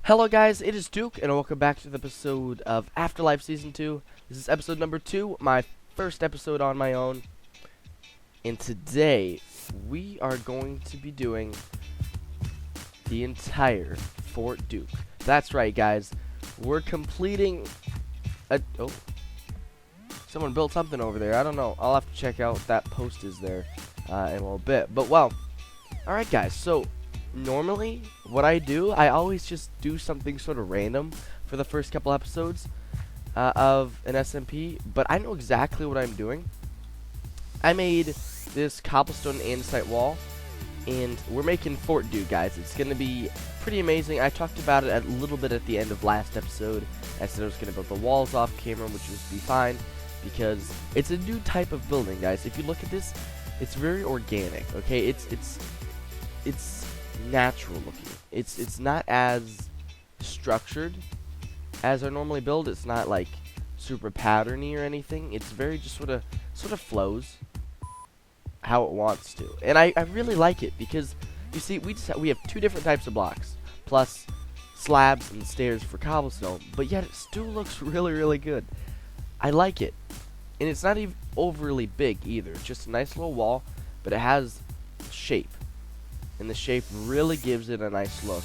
Hello guys, it is Duke, and welcome back to the episode of Afterlife Season 2. This is episode number 2, my first episode on my own. And today, we are going to be doing the entire Fort Duke. That's right guys, we're completing a... Oh, someone built something over there, I don't know. I'll have to check out what that post is there in a little bit. But well, alright guys, so... normally, what I do, I always just do something sort of random for the first couple episodes of an SMP, but I know exactly what I'm doing. I made this cobblestone andesite wall, and we're making Fort Duke, guys. It's going to be pretty amazing. I talked about it a little bit at the end of last episode. I said I was going to build the walls off camera, which would be fine, because it's a new type of building, guys. If you look at this, it's very organic, okay? It's natural looking. It's not as structured as I normally build. It's not like super patterny or anything. It's very just sort of flows how it wants to, and I really like it because you see we have two different types of blocks plus slabs and stairs for cobblestone, but yet it still looks really good. I like it, and it's not even overly big either. It's just a nice little wall, but it has shape. And the shape really gives it a nice look.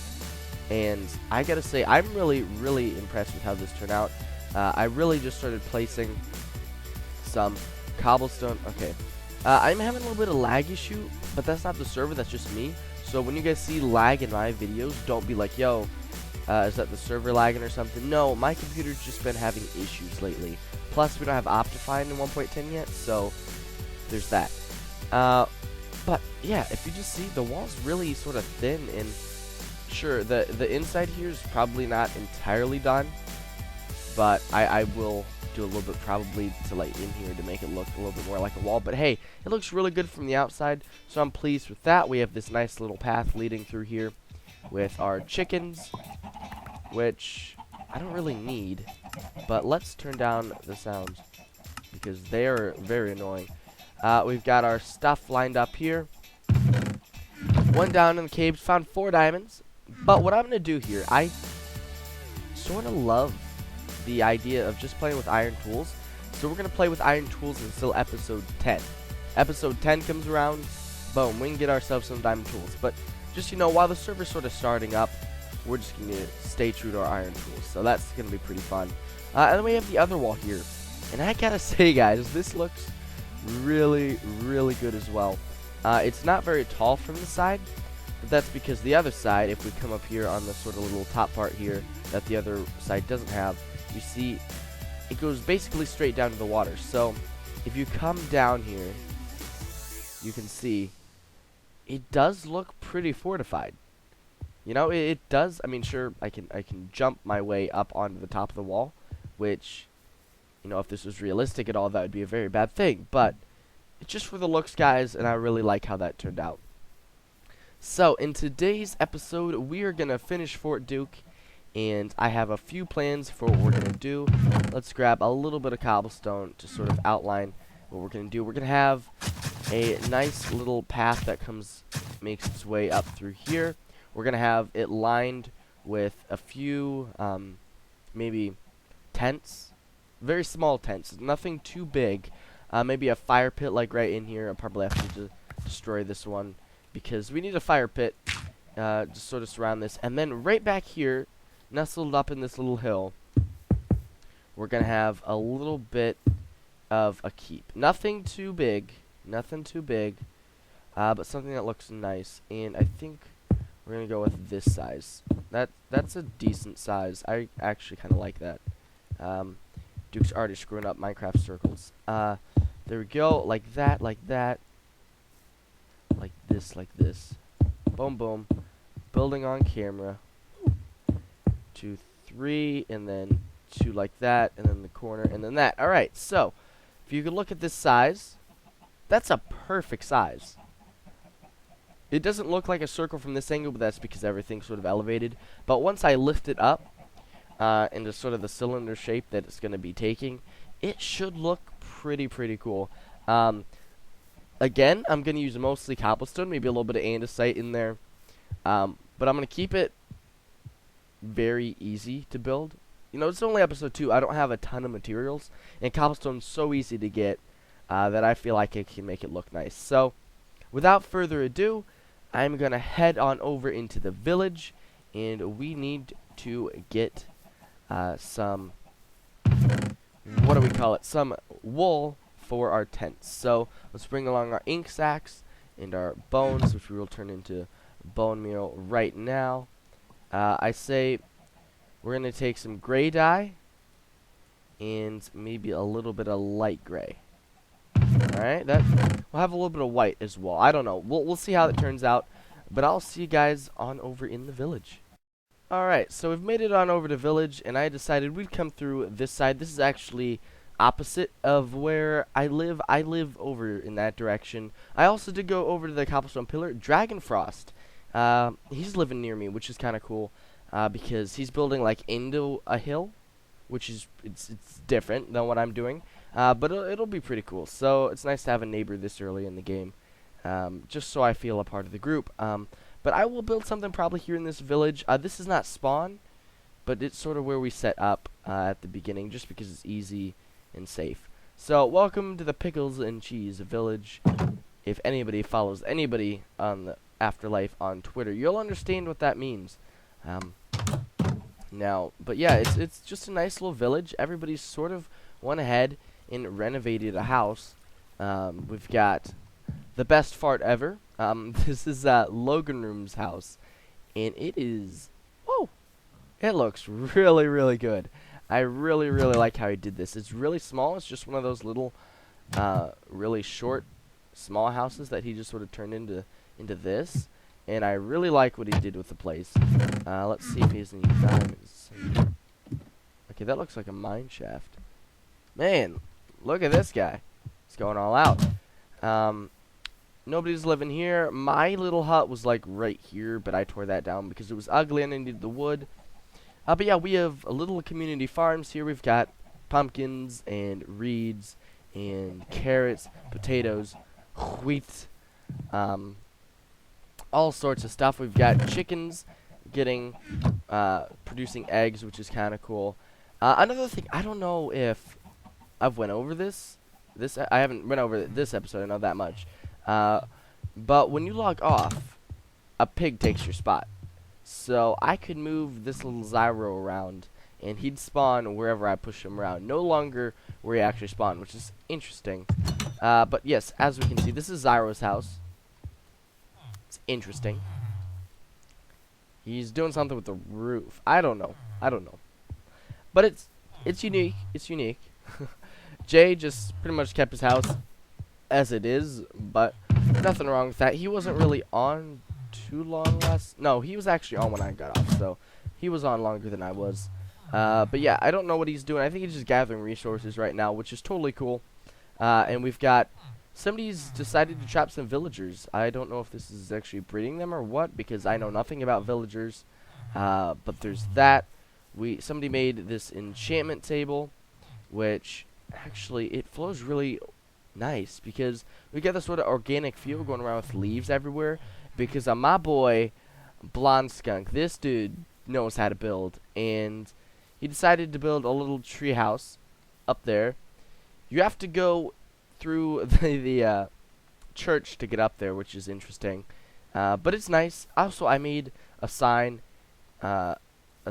And I gotta say, I'm really impressed with how this turned out. I really just started placing some cobblestone. Okay. I'm having a little bit of lag issue, but that's not the server, that's just me. So when you guys see lag in my videos, don't be like, yo, is that the server lagging or something? No, my computer's just been having issues lately. Plus, we don't have Optifine in 1.10 yet, so there's that. But yeah, if you just see, the wall's really sort of thin, and sure, the inside here is probably not entirely done, but I will do a little bit probably to like in here to make it look a little bit more like a wall. But hey, it looks really good from the outside, so I'm pleased with that. We have this nice little path leading through here with our chickens, which I don't really need, but let's turn down the sounds because they are very annoying. We've got our stuff lined up here. One down in the caves, found 4 diamonds. But what I'm going to do here, I sort of love the idea of just playing with iron tools. So we're going to play with iron tools until episode 10. Episode 10 comes around, boom, we can get ourselves some diamond tools. But just, you know, while the server's sort of starting up, we're just going to stay true to our iron tools. So that's going to be pretty fun. And then we have the other wall here. And I got to say, guys, this looks really good as well. It's not very tall from the side, but that's because the other side, if we come up here on the sort of little top part here that the other side doesn't have, you see it goes basically straight down to the water. So if you come down here, you can see it does look pretty fortified. You know, it does. I mean, sure, I can jump my way up onto the top of the wall, which, you know, if this was realistic at all, that would be a very bad thing. But it's just for the looks, guys, and I really like how that turned out. So, in today's episode, we are going to finish Fort Duke, and I have a few plans for what we're going to do. Let's grab a little bit of cobblestone to sort of outline what we're going to do. We're going to have a nice little path that makes its way up through here. We're going to have it lined with a few, maybe tents. Very small tents, nothing too big. Maybe a fire pit like right in here. I'll probably have to destroy this one because we need a fire pit to sort of surround this. And then right back here, nestled up in this little hill, we're going to have a little bit of a keep. Nothing too big, but something that looks nice. And I think we're going to go with this size. That's a decent size. I actually kind of like that. Duke's already screwing up Minecraft circles. There we go, like that, like this. Boom, boom. Building on camera. 2, 3, and then 2 like that, and then the corner, and then that. Alright, so, if you can look at this size, that's a perfect size. It doesn't look like a circle from this angle, but that's because everything's sort of elevated. But once I lift it up, into sort of the cylinder shape that it's going to be taking, it should look pretty cool. Again, I'm going to use mostly cobblestone, maybe a little bit of andesite in there, but I'm going to keep it very easy to build. You know, it's only episode 2. I don't have a ton of materials, and cobblestone's so easy to get that I feel like it can make it look nice. So, without further ado, I'm going to head on over into the village, and we need to get some, what do we call it, some wool for our tents. So, let's bring along our ink sacks and our bones, which we will turn into bone meal right now. I say we're going to take some gray dye and maybe a little bit of light gray. Alright, we'll have a little bit of white as well. I don't know. We'll see how it turns out. But I'll see you guys on over in the village. Alright, so we've made it on over to village, and I decided we'd come through this side. This is actually opposite of where I live. I live over in that direction. I also did go over to the cobblestone pillar. Dragonfrost. He's living near me, which is kind of cool. Because he's building like into a hill, which is it's different than what I'm doing. But it'll be pretty cool. So it's nice to have a neighbor this early in the game, just so I feel a part of the group. But I will build something probably here in this village. This is not spawn, but it's sort of where we set up at the beginning, just because it's easy and safe. So welcome to the Pickles and Cheese Village. If anybody follows anybody on the Afterlife on Twitter, you'll understand what that means. Now, but yeah, it's just a nice little village. Everybody's sort of went ahead and renovated a house. We've got the best fart ever. This is Logan Room's house, and it is, whoa, it looks really, really good. I really, really like how he did this. It's really small. It's just one of those little, really short, small houses that he just sort of turned into this. And I really like what he did with the place. Let's see if he has any diamonds. Okay, that looks like a mine shaft. Man, look at this guy. He's going all out. Nobody's living here. My little hut was like right here, but I tore that down because it was ugly and I needed the wood. But yeah, we have a little community farms here. We've got pumpkins and reeds and carrots, potatoes, wheat, all sorts of stuff. We've got chickens getting producing eggs, which is kind of cool. Another thing, I don't know if I've went over this. I haven't went over this episode. I know that much. But when you log off, a pig takes your spot. So I could move this little Zyro around, and he'd spawn wherever I push him around. No longer where he actually spawned, which is interesting. But yes, as we can see, this is Zyro's house. It's interesting. He's doing something with the roof. I don't know. But it's unique. It's unique. Jay just pretty much kept his house as it is, but nothing wrong with that. He wasn't really on too long last. No, he was actually on when I got off, so he was on longer than I was. But yeah, I don't know what he's doing. I think he's just gathering resources right now, which is totally cool. And we've got somebody's decided to trap some villagers. I don't know if this is actually breeding them or what, because I know nothing about villagers. But there's that. Somebody made this enchantment table, which actually it flows really nice because we get this sort of organic feel going around with leaves everywhere. Because my boy Blonde Skunk, this dude knows how to build, and he decided to build a little tree house up there. You have to go through the church to get up there, which is interesting, but it's nice. Also, I made a sign, a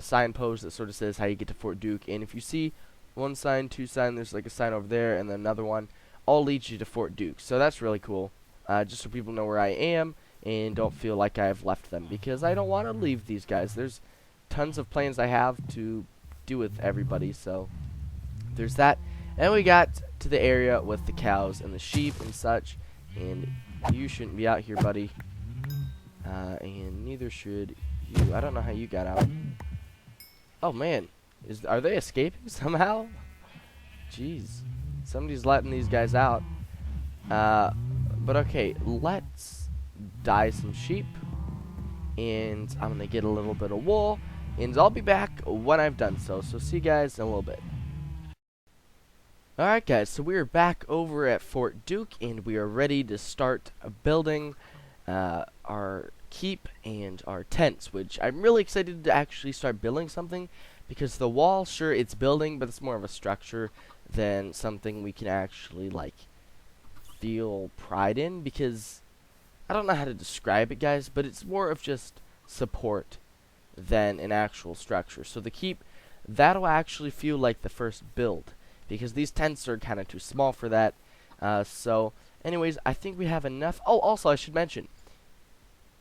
signpost that sort of says how you get to Fort Duke, and if you see one sign, two sign, there's like a sign over there, and then another one, all leads you to Fort Duke. So that's really cool, just so people know where I am and don't feel like I've left them, because I don't want to leave these guys. There's tons of plans I have to do with everybody, so there's that. And we got to the area with the cows and the sheep and such, and you shouldn't be out here, buddy, and neither should you. I don't know how you got out. Oh man, are they escaping somehow? Jeez, somebody's letting these guys out. But okay, let's dye some sheep, and I'm gonna get a little bit of wool, and I'll be back when I've done so. So see you guys in a little bit. Alright guys, so we are back over at Fort Duke, and we are ready to start building our keep and our tents, which I'm really excited to actually start building something, because the wall, sure, it's building, but it's more of a structure than something we can actually, like, feel pride in, because I don't know how to describe it, guys, but it's more of just support than an actual structure. So the keep, that'll actually feel like the first build, because these tents are kind of too small for that. So anyways, I think we have enough. Oh, also I should mention,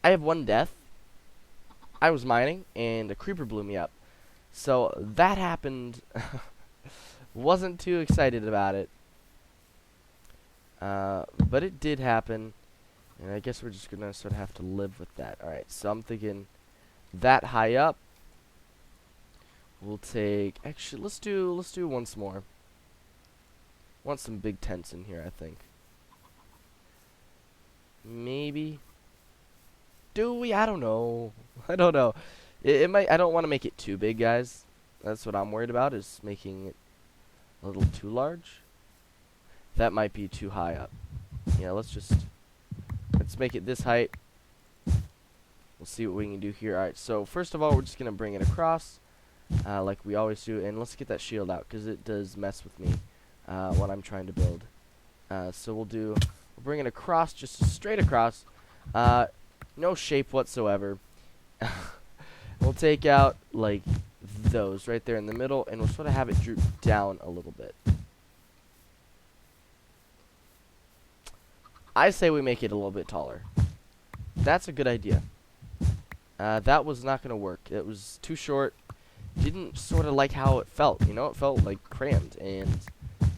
I have one death. I was mining and a creeper blew me up, so that happened. Wasn't too excited about it, but it did happen, and I guess we're just gonna sort of have to live with that. Alright, so I'm thinking that high up, we'll take, actually, let's do once more. Want some big tents in here, I think. Maybe. Do we? I don't know. I don't know. It might. I don't want to make it too big, guys. That's what I'm worried about, is making it a little too large. That might be too high up. Yeah, let's make it this height. We'll see what we can do here. Alright, so first of all, we're just going to bring it across, like we always do. And let's get that shield out, because it does mess with me when I'm trying to build. So we'll bring it across, just straight across. No shape whatsoever. We'll take out, like, those right there in the middle, and we'll sort of have it droop down a little bit. I say we make it a little bit taller. That's a good idea. That was not going to work. It was too short. Didn't sort of like how it felt, you know? It felt, like, crammed, and,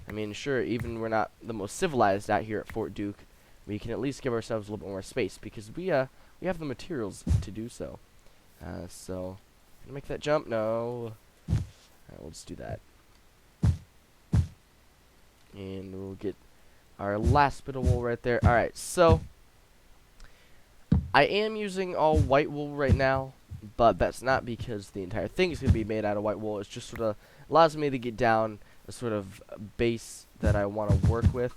I mean, sure, even we're not the most civilized out here at Fort Duke, we can at least give ourselves a little bit more space, because we have the materials to do so. So, gonna make that jump? No. Alright, we'll just do that. And we'll get our last bit of wool right there. Alright, so, I am using all white wool right now, but that's not because the entire thing is going to be made out of white wool. It's just sort of allows me to get down a sort of base that I want to work with.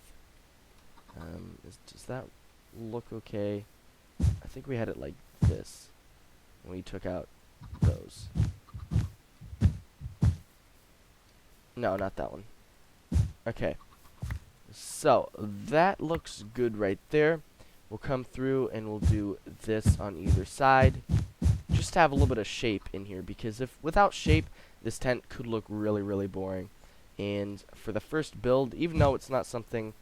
Does that look okay? I think we had it like this when we took out those. No, not that one. Okay. So, that looks good right there. We'll come through and we'll do this on either side. Just to have a little bit of shape in here, because without shape, this tent could look really, really boring. And for the first build, even though it's not something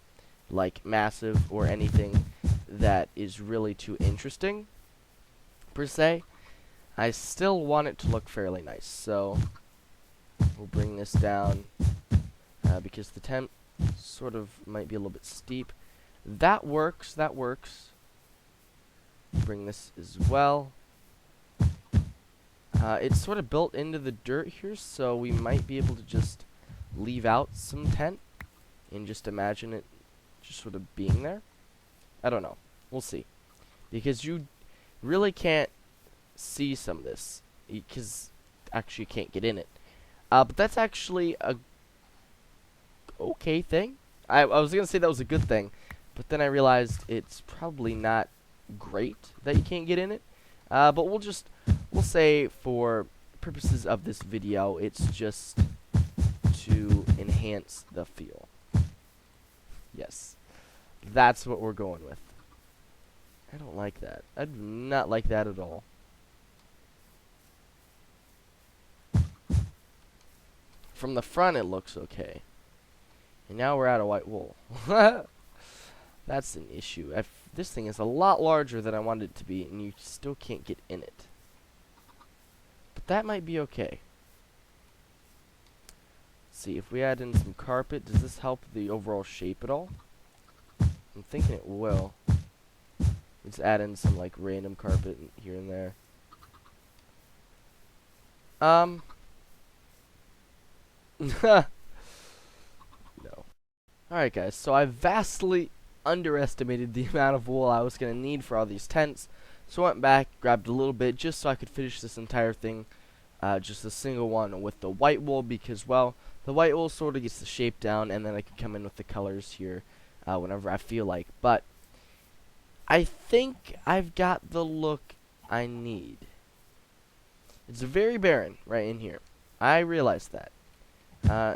like massive or anything that is really too interesting, per se, I still want it to look fairly nice. So, we'll bring this down, because the tent sort of might be a little bit steep. That works, that works. Bring this as well. It's sort of built into the dirt here, so we might be able to just leave out some tent and just imagine it just sort of being there. I don't know. We'll see. Because you really can't see some of this, because actually you can't get in it. But that's actually a okay thing. I was going to say that was a good thing, but then I realized it's probably not great that you can't get in it. But we'll say for purposes of this video, it's just to enhance the feel. Yes, that's what we're going with. I don't like that. I do not like that at all. From the front, it looks okay. And now we're out of white wool. That's an issue. This thing is a lot larger than I wanted it to be, and you still can't get in it. But that might be okay. Let's see, if we add in some carpet, does this help the overall shape at all? I'm thinking it will. Let's add in some, like, random carpet here and there. No. Alright, guys, so I vastly underestimated the amount of wool I was going to need for all these tents. So I went back, grabbed a little bit just so I could finish this entire thing. Just a single one with the white wool, because, well, the white wool sort of gets the shape down, and then I can come in with the colors here whenever I feel like. But I think I've got the look I need. It's very barren right in here. I realize that.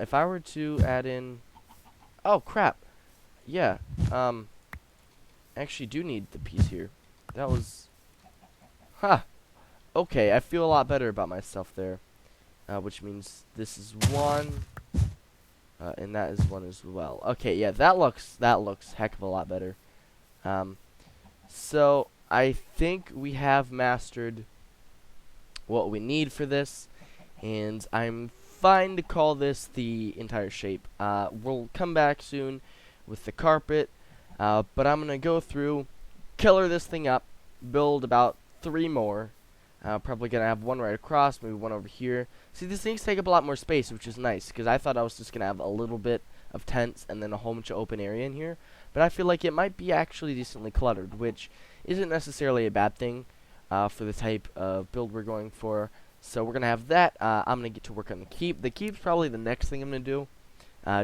If I were to add in... Oh, crap. Yeah. I actually do need the piece here. That was... Huh. Okay, I feel a lot better about myself there. Which means this is 1. And that is 1 as well. Okay, yeah, that looks heck of a lot better. So I think we have mastered what we need for this, and I'm fine to call this the entire shape. We'll come back soon with the carpet, but I'm gonna go through, color this thing up, build about 3 more. Probably gonna have 1 right across, maybe 1 over here. See, these things take up a lot more space, which is nice, because I thought I was just gonna have a little bit of tents and then a whole bunch of open area in here. But I feel like it might be actually decently cluttered, which isn't necessarily a bad thing for the type of build we're going for. So we're gonna have that. I'm gonna get to work on the keep. The keep's probably the next thing I'm gonna do,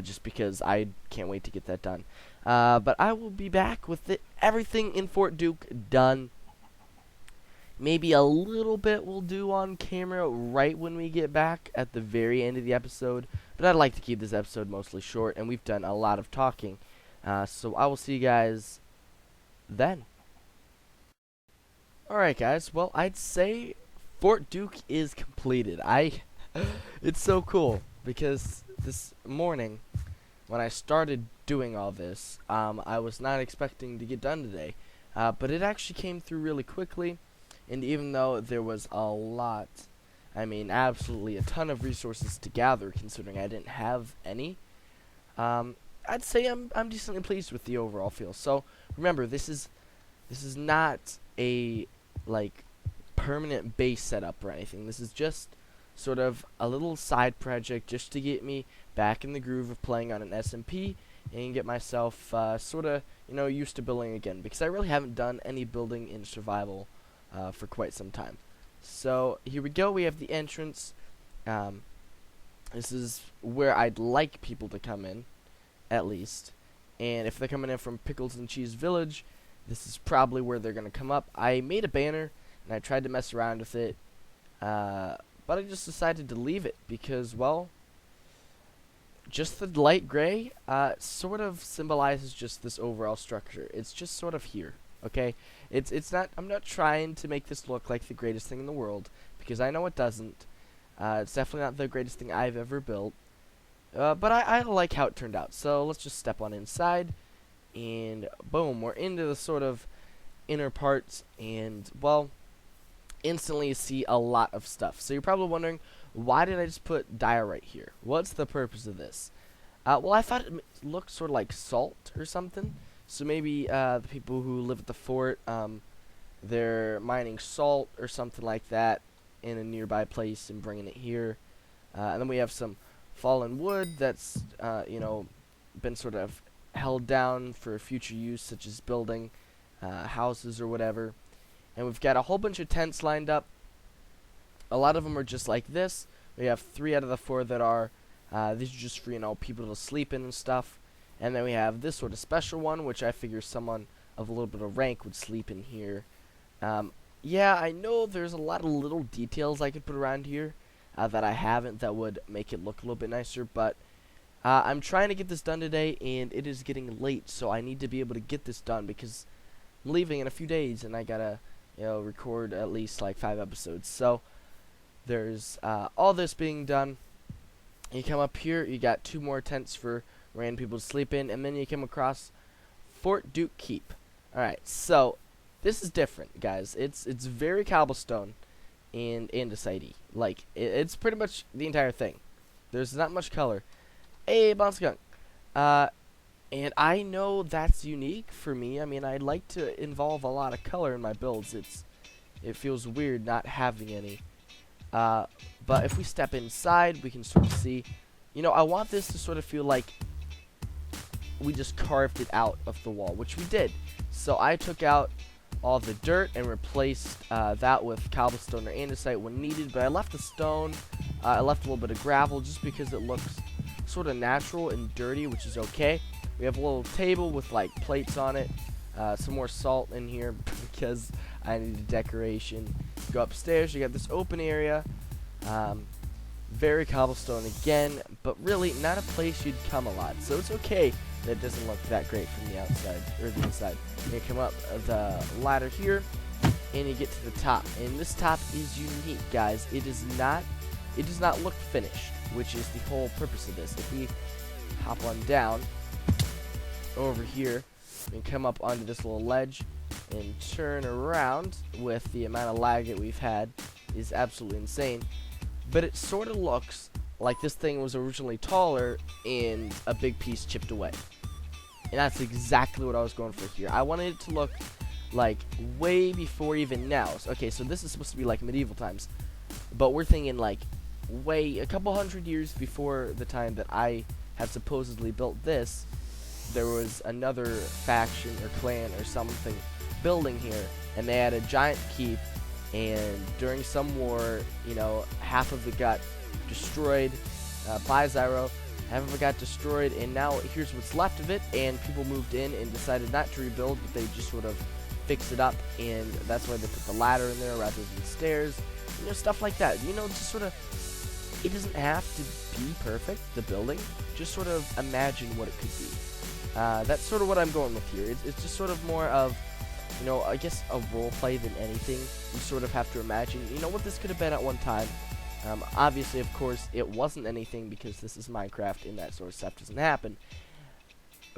just because I can't wait to get that done. But I will be back with everything in Fort Duke done. Maybe a little bit we'll do on camera right when we get back at the very end of the episode. But I'd like to keep this episode mostly short, and we've done a lot of talking. So I will see you guys then. Alright guys, well, I'd say Fort Duke is completed. It's so cool, because this morning, when I started doing all this, I was not expecting to get done today. But it actually came through really quickly. And even though there was a lot, I mean absolutely a ton of resources to gather, considering I didn't have any, I'd say I'm decently pleased with the overall feel. So remember, this is not a like permanent base setup or anything. This is just sort of a little side project just to get me back in the groove of playing on an SMP and get myself sort of used to building again, because I really haven't done any building in survival for quite some time. So here we go. We have the entrance. This is where I'd like people to come in, at least. And if they're coming in from Pickles and Cheese Village, this is probably where they're gonna come up. I made a banner and I tried to mess around with it, but I just decided to leave it because, well, just the light gray sort of symbolizes just this overall structure. It's just sort of here. Okay, it's not. I'm not trying to make this look like the greatest thing in the world, because I know it doesn't. It's definitely not the greatest thing I've ever built. But I like how it turned out. So let's just step on inside, and boom, we're into the sort of inner parts, and well, instantly you see a lot of stuff. So you're probably wondering, why did I just put diorite here? What's the purpose of this? Well, I thought it looked sort of like salt or something. So maybe the people who live at the fort, they're mining salt or something like that in a nearby place and bringing it here. And then we have some fallen wood that's, been sort of held down for future use, such as building houses or whatever. And we've got a whole bunch of tents lined up. A lot of them are just like this. We have 3 out of the 4 that are, these are just for, people to sleep in and stuff. And then we have this sort of special one, which I figure someone of a little bit of rank would sleep in here. Yeah, I know there's a lot of little details I could put around here that I haven't that would make it look a little bit nicer. But I'm trying to get this done today, and it is getting late, so I need to be able to get this done because I'm leaving in a few days, and I gotta, record at least like 5 episodes. So there's all this being done. You come up here, you got 2 more tents for random people to sleep in, and then you come across Fort Duke Keep. Alright, so this is different, guys. It's very cobblestone and andesite-y. Like, it's pretty much the entire thing. There's not much color. Hey, Bon Skunk. And I know that's unique for me. I mean, I'd like to involve a lot of color in my builds. It feels weird not having any. But if we step inside, we can sort of see. I want this to sort of feel like we just carved it out of the wall, which we did. So I took out all the dirt and replaced that with cobblestone or andesite when needed, but I left the stone, I left a little bit of gravel just because it looks sort of natural and dirty, which is okay. We have a little table with like plates on it, some more salt in here, because I need a decoration. Go upstairs, you got this open area. Very cobblestone again, but really not a place you'd come a lot. So it's okay that it doesn't look that great from the outside, or the inside. You come up the ladder here, and you get to the top. And this top is unique, guys. It does not look finished, which is the whole purpose of this. If we hop on down over here and come up onto this little ledge and turn around, with the amount of lag that we've had is absolutely insane. But it sort of looks like this thing was originally taller and a big piece chipped away. And that's exactly what I was going for here. I wanted it to look like way before even now. So, okay, so this is supposed to be like medieval times, but we're thinking like a couple hundred years before the time that I have supposedly built this. There was another faction or clan or something building here, and they had a giant keep, and during some war, you know, half of it got destroyed by Zyro, half of it got destroyed, and now here's what's left of it, and people moved in and decided not to rebuild, but they just sort of fix it up, and that's why they put the ladder in there rather than stairs, you know, stuff like that. You know, just sort of, it doesn't have to be perfect, the building, just sort of imagine what it could be. That's sort of what I'm going with here. It's just sort of more of, you know, I guess a role play than anything. You sort of have to imagine, you know, what this could have been at one time. Obviously, of course, it wasn't anything because this is Minecraft and that sort of stuff doesn't happen.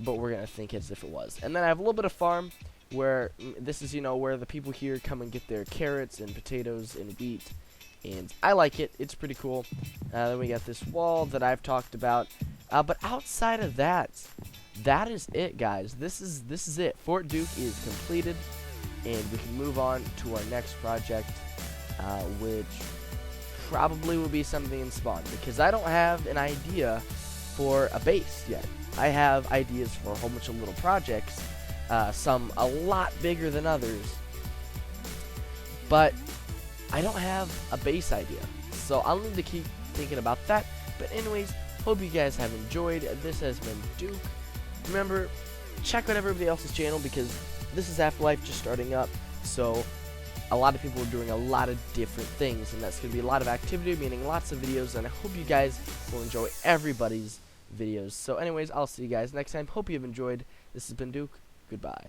But we're going to think as if it was. And then I have a little bit of farm where this is, you know, where the people here come and get their carrots and potatoes and wheat. And I like it. It's pretty cool. Then we got this wall that I've talked about. But outside of that, that is it, guys. This is it. Fort Duke is completed, and we can move on to our next project, which probably will be something in Spawn, because I don't have an idea for a base yet. I have ideas for a whole bunch of little projects, some a lot bigger than others, but I don't have a base idea, so I'll need to keep thinking about that. But anyways, hope you guys have enjoyed. This has been Duke. Remember, check out everybody else's channel, because this is Afterlife just starting up, so a lot of people are doing a lot of different things, and that's going to be a lot of activity, meaning lots of videos, and I hope you guys will enjoy everybody's videos. So anyways, I'll see you guys next time. Hope you have enjoyed. This has been Duke. Goodbye.